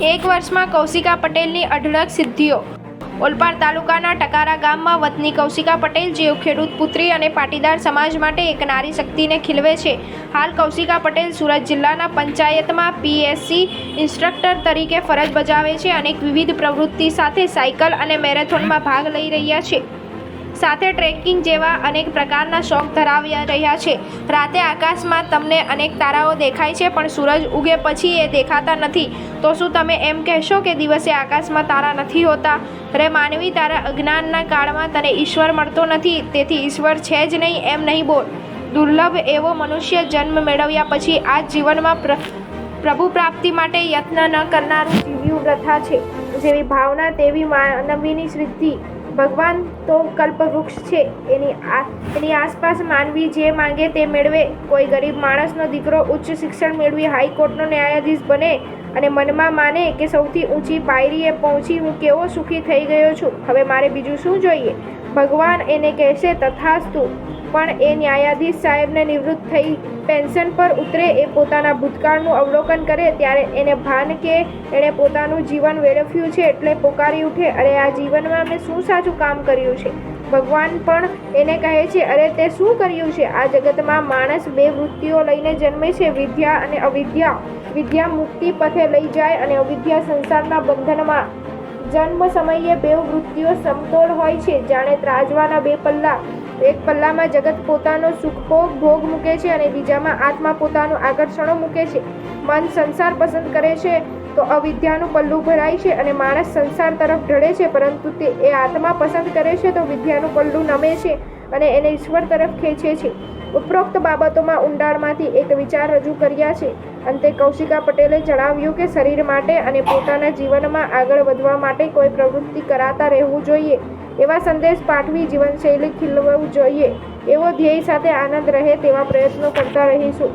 એક વર્ષમાં કૌશિકા પટેલની અઢળક સિદ્ધિઓ। ઓલપાડ તાલુકાના ટકારા ગામમાં વતની કૌશિકા પટેલ જેઓ ખેડૂત પુત્રી અને પાટીદાર સમાજ માટે એક નારી શક્તિને ખીલવે છે। હાલ કૌશિકા પટેલ સુરત જિલ્લાના પંચાયતમાં પીએસસી ઇન્સ્ટ્રક્ટર તરીકે ફરજ બજાવે છે। અનેક વિવિધ પ્રવૃત્તિ સાથે સાયકલ અને મેરેથોનમાં ભાગ લઈ રહ્યા છે, સાથે ટ્રેકિંગ જેવા અનેક પ્રકારના શોખ ધરાવી રહ્યા છે। રાતે આકાશમાં તમને અનેક તારાઓ દેખાય છે, પણ સૂરજ ઉગે પછી એ દેખાતા નથી। તો શું તમે એમ કહેશો કે દિવસે આકાશમાં તારા નથી હોતા? રે માનવી, તારા અજ્ઞાનના કાળમાં તને ઈશ્વર મળતો નથી, તેથી ઈશ્વર છે જ નહીં એમ નહીં બોલ। દુર્લભ એવો મનુષ્ય જન્મ મેળવ્યા પછી આ જીવનમાં પ્રભુ પ્રાપ્તિ માટે યત્ન ન કરનારું જીવ્યું વૃથા છે જેવી ભાવના તેવી માનવીની સિદ્ધિ। ભગવાન તો કલ્પવૃક્ષ છે, એની આસપાસ માનવી જે માંગે તે મેળવે। કોઈ ગરીબ માણસનો દીકરો ઉચ્ચ શિક્ષણ મેળવી હાઈકોર્ટનો ન્યાયાધીશ બને અને મનમાં માને કે સૌથી ઊંચી પાયરીએ પહોંચી હું કેવો સુખી થઈ ગયો છું, હવે મારે બીજું શું જોઈએ? ભગવાન એને કહેશે તથાસ્તુ, પણ એ ન્યાયાધીશ સાહેબને નિવૃત્ત થઈ પેન્શન પર ઉતરે, એ પોતાના ભૂતકાળનું અવલોકન કરે ત્યારે એને ભાન કે એણે પોતાનું જીવન વેડફ્યું છે, એટલે પોકારી ઉઠે, અરે આ જીવનમાં મેં શું સાચું કામ કર્યું છે? ભગવાન પણ એને કહે છે, અરે તે શું કર્યું છે? આ જગતમાં માણસ બે વૃત્તિઓ લઈને જન્મે છે, વિદ્યા અને અવિદ્યા। વિદ્યા મુક્તિ પથે લઈ જાય અને અવિદ્યા સંસારના બંધનમાં। જન્મ સમયે બે વૃત્તિઓ સમતોલ હોય છે, જાણે ત્રાજવાના બે પલ્લા। એક પલ્લામાં જગત પોતાનો સુખભોગ મૂકે છે અને બીજામાં આત્મા પોતાનું આકર્ષણો મૂકે છે। મન સંસાર પસંદ કરે છે તો અવિદ્યાનું પલ્લું ભરાય છે અને માણસ સંસાર તરફ ઢળે છે, પરંતુ એ આત્મા પસંદ કરે છે તો વિદ્યાનું પલ્લું નમે છે અને એને ઈશ્વર તરફ ખેંચે છે। ઉપરોક્ત બાબતોમાં ઊંડાણમાંથી એક વિચાર રજૂ કર્યા છે। અંતે કૌશિકા પટેલે જણાવ્યું કે શરીર માટે અને પોતાના જીવનમાં આગળ વધવા માટે કોઈ પ્રવૃત્તિ કરાતા રહેવું જોઈએ, એવા સંદેશ પાઠવી જીવનશૈલી ખીલવવું જોઈએ, એવો ધ્યેય સાથે આનંદ રહે તેવા પ્રયત્નો કરતા રહીશું।